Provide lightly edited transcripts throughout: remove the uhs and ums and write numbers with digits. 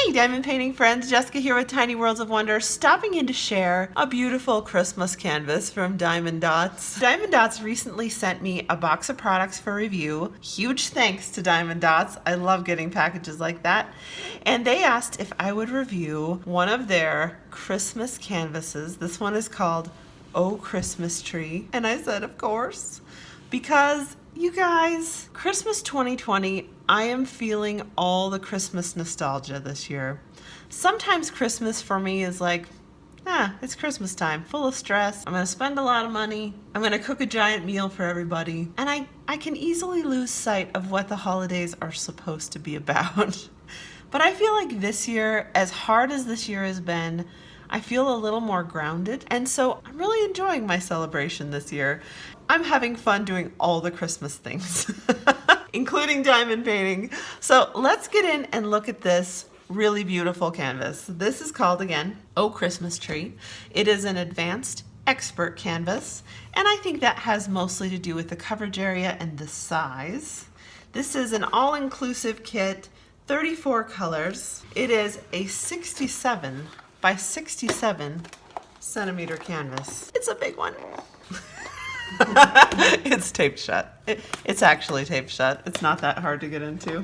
Hey Diamond Painting friends, Jessica here with Tiny Worlds of Wonder, stopping in to share a beautiful Christmas canvas from Diamond Dotz. Diamond Dotz recently sent me a box of products for review. Huge thanks to Diamond Dotz. I love getting packages like that. And they asked if I would review one of their Christmas canvases. This one is called Oh Christmas Tree. And I said, of course, because you guys, Christmas 2020, I am feeling all the Christmas nostalgia this year. Sometimes Christmas for me is like, it's Christmas time, full of stress. I'm gonna spend a lot of money. I'm gonna cook a giant meal for everybody. And I can easily lose sight of what the holidays are supposed to be about. But I feel like this year, as hard as this year has been, I feel a little more grounded. And so I'm really enjoying my celebration this year. I'm having fun doing all the Christmas things, including diamond painting. So let's get in and look at this really beautiful canvas. This is called, again, Oh Christmas Tree. It is an advanced expert canvas, and I think that has mostly to do with the coverage area and the size. This is an all-inclusive kit, 34 colors. It is a 67 by 67 centimeter canvas. It's a big one. It's taped shut. It's actually taped shut. It's not that hard to get into.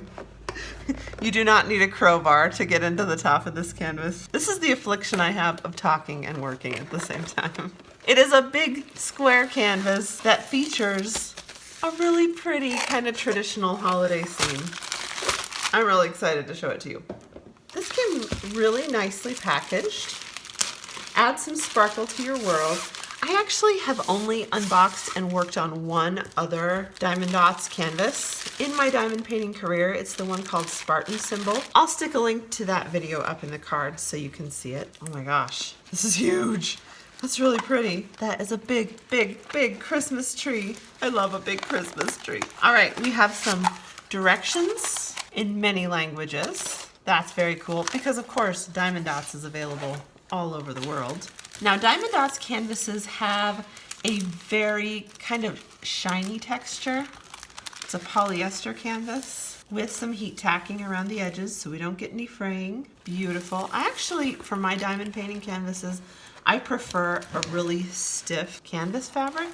You do not need a crowbar to get into the top of this canvas. This is the affliction I have of talking and working at the same time. It is a big square canvas that features a really pretty kind of traditional holiday scene. I'm really excited to show it to you. This came really nicely packaged. Add some sparkle to your world. I actually have only unboxed and worked on one other Diamond Dotz canvas in my diamond painting career. It's the one called Spartan Symbol. I'll stick a link to that video up in the card so you can see it. Oh my gosh, this is huge. That's really pretty. That is a big, big, big Christmas tree. I love a big Christmas tree. All right, we have some directions in many languages. That's very cool because, of course, Diamond Dotz is available all over the world. Now, Diamond Dotz canvases have a very kind of shiny texture. It's a polyester canvas with some heat tacking around the edges so we don't get any fraying. Beautiful. I actually, for my diamond painting canvases, I prefer a really stiff canvas fabric.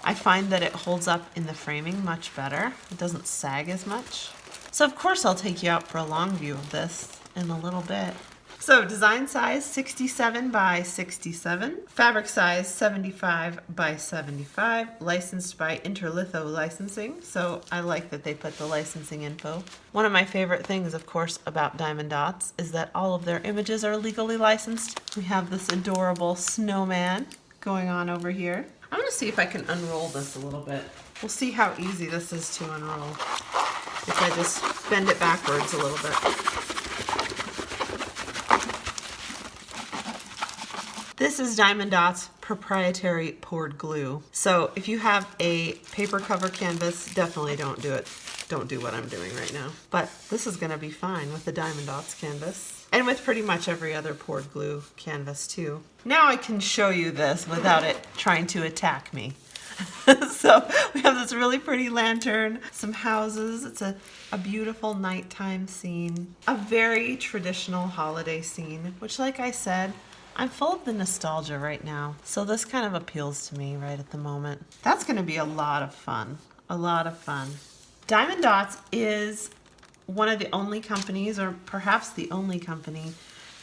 I find that it holds up in the framing much better. It doesn't sag as much. So of course I'll take you out for a long view of this in a little bit. So design size 67 by 67, fabric size 75 by 75, licensed by Interlitho Licensing. So I like that they put the licensing info. One of my favorite things, of course, about Diamond Dotz is that all of their images are legally licensed. We have this adorable snowman going on over here. I'm gonna see if I can unroll this a little bit. We'll see how easy this is to unroll if I just bend it backwards a little bit. This is Diamond Dotz proprietary poured glue. So if you have a paper cover canvas, definitely don't do it. Don't do what I'm doing right now. But this is gonna be fine with the Diamond Dotz canvas. And with pretty much every other poured glue canvas too. Now I can show you this without it trying to attack me. So we have this really pretty lantern, some houses. It's a beautiful nighttime scene. A very traditional holiday scene, which, like I said, I'm full of the nostalgia right now. So this kind of appeals to me right at the moment. That's gonna be a lot of fun, a lot of fun. Diamond Dotz is one of the only companies, or perhaps the only company,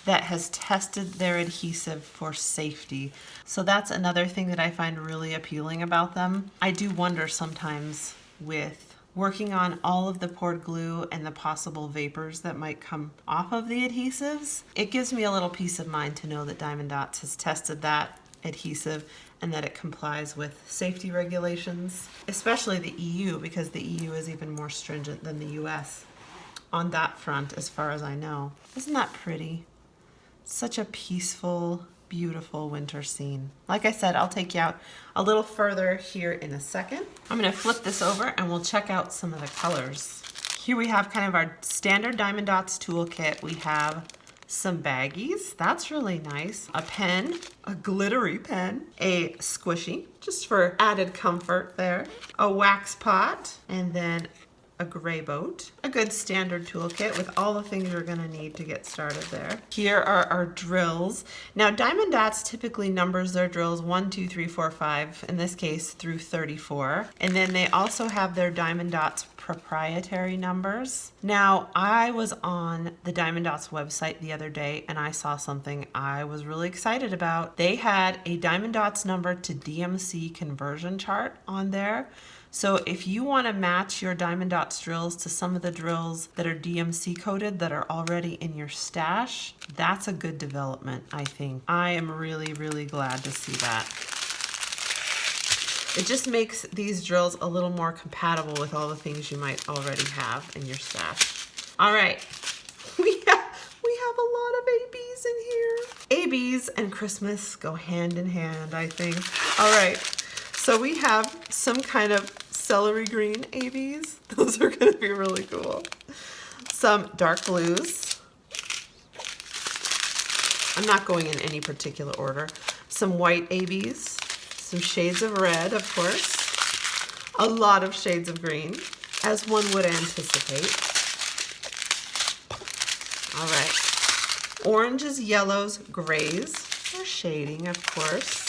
that has tested their adhesive for safety. So that's another thing that I find really appealing about them. I do wonder sometimes with working on all of the poured glue and the possible vapors that might come off of the adhesives, it gives me a little peace of mind to know that Diamond Dotz has tested that adhesive and that it complies with safety regulations, especially the EU, because the EU is even more stringent than the US on that front, as far as I know. Isn't that pretty? Such a peaceful, beautiful winter scene. Like I said, I'll take you out a little further here in a second. I'm gonna flip this over and we'll check out some of the colors. Here we have kind of our standard Diamond Dotz toolkit. We have some baggies, that's really nice. A pen, a glittery pen, a squishy, just for added comfort there. A wax pot, and then a gray boat, a good standard toolkit with all the things you're gonna need to get started there. Here are our drills. Now Diamond Dotz typically numbers their drills 1, 2, 3, 4, 5, in this case through 34. And then they also have their Diamond Dotz proprietary numbers. Now, I was on the Diamond Dotz website the other day and I saw something I was really excited about. They had a Diamond Dotz number to DMC conversion chart on there. So if you want to match your Diamond Dotz drills to some of the drills that are DMC coded that are already in your stash, that's a good development, I think. I am really, really glad to see that. It just makes these drills a little more compatible with all the things you might already have in your stash. All right, we have a lot of ABs in here. ABs and Christmas go hand in hand, I think. All right, so we have some kind of celery green ABs. Those are gonna be really cool. Some dark blues. I'm not going in any particular order. Some white ABs. Some shades of red, of course, a lot of shades of green, as one would anticipate. All right, oranges, yellows, grays, or shading, of course.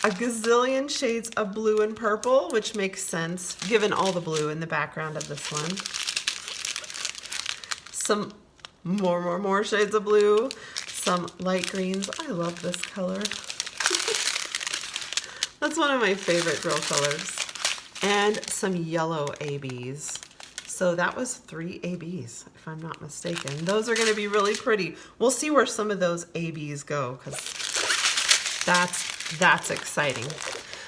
A gazillion shades of blue and purple, which makes sense, given all the blue in the background of this one. Some more shades of blue, some light greens. I love this color. That's one of my favorite drill colors. And some yellow ABs. So that was 3 ABs, if I'm not mistaken. Those are gonna be really pretty. We'll see where some of those ABs go, because that's exciting.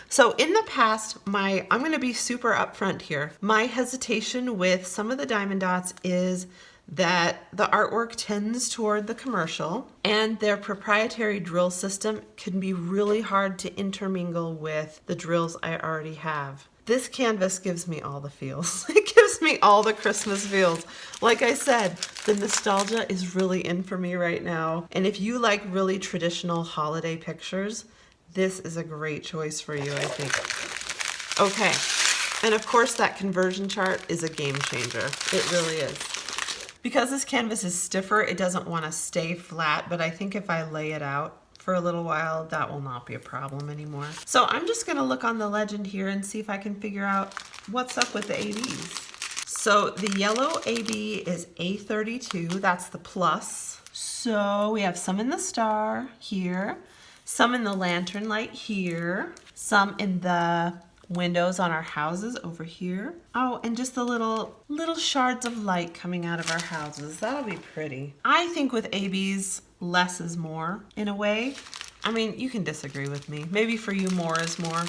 So in the past, I'm gonna be super upfront here. My hesitation with some of the Diamond Dotz is that the artwork tends toward the commercial, and their proprietary drill system can be really hard to intermingle with the drills I already have. This canvas gives me all the feels. It gives me all the Christmas feels. Like I said, the nostalgia is really in for me right now. And if you like really traditional holiday pictures, this is a great choice for you, I think. Okay, and of course that conversion chart is a game changer. It really is. Because this canvas is stiffer, it doesn't want to stay flat, but I think if I lay it out for a little while, that will not be a problem anymore. So I'm just gonna look on the legend here and see if I can figure out what's up with the ABs. So the yellow AB is A32, that's the plus. So we have some in the star here, some in the lantern light here, some in the windows on our houses over here. Oh, and just the little shards of light coming out of our houses. That'll be pretty. I think with ABs, less is more in a way. I mean, you can disagree with me. Maybe for you, more is more.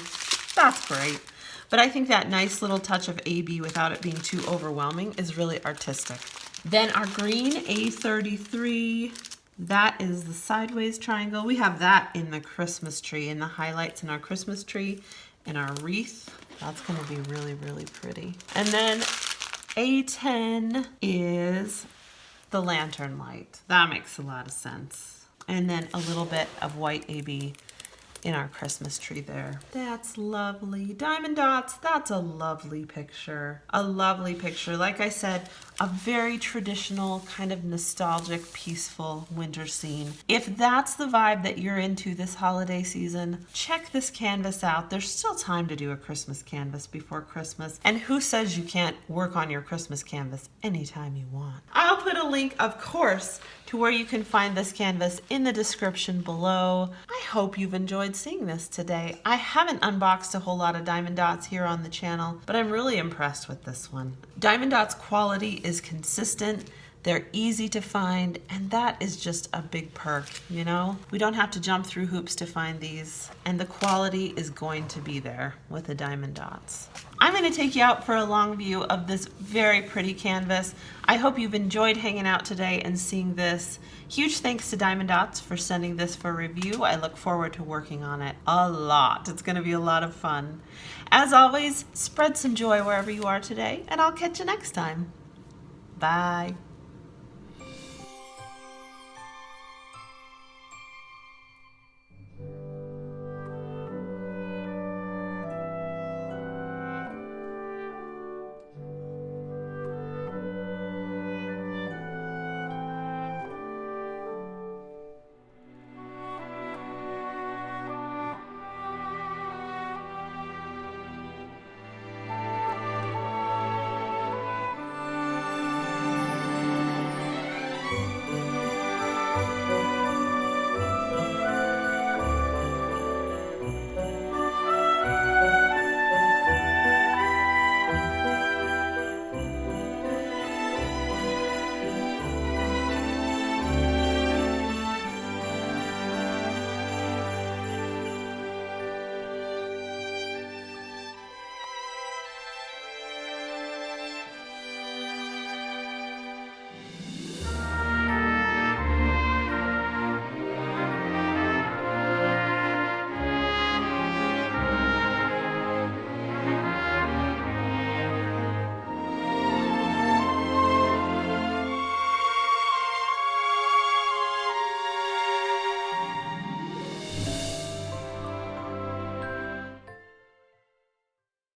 That's great. But I think that nice little touch of AB without it being too overwhelming is really artistic. Then our green A33, that is the sideways triangle. We have that in the Christmas tree, in the highlights in our Christmas tree. And our wreath, that's gonna be really, really pretty. And then A10 is the lantern light. That makes a lot of sense. And then a little bit of white AB in our Christmas tree there. That's lovely. Diamond Dotz, that's a lovely picture. A lovely picture. Like I said, a very traditional, kind of nostalgic, peaceful winter scene. If that's the vibe that you're into this holiday season, check this canvas out. There's still time to do a Christmas canvas before Christmas. And who says you can't work on your Christmas canvas anytime you want? I'll put a link, of course, to where you can find this canvas in the description below. I hope you've enjoyed seeing this today. I haven't unboxed a whole lot of Diamond Dotz here on the channel, but I'm really impressed with this one. Diamond Dotz quality is consistent, they're easy to find, and that is just a big perk, you know? We don't have to jump through hoops to find these, and the quality is going to be there with the Diamond Dotz. I'm going to take you out for a long view of this very pretty canvas. I hope you've enjoyed hanging out today and seeing this. Huge thanks to Diamond Dotz for sending this for review. I look forward to working on it a lot. It's going to be a lot of fun. As always, spread some joy wherever you are today, and I'll catch you next time. Bye.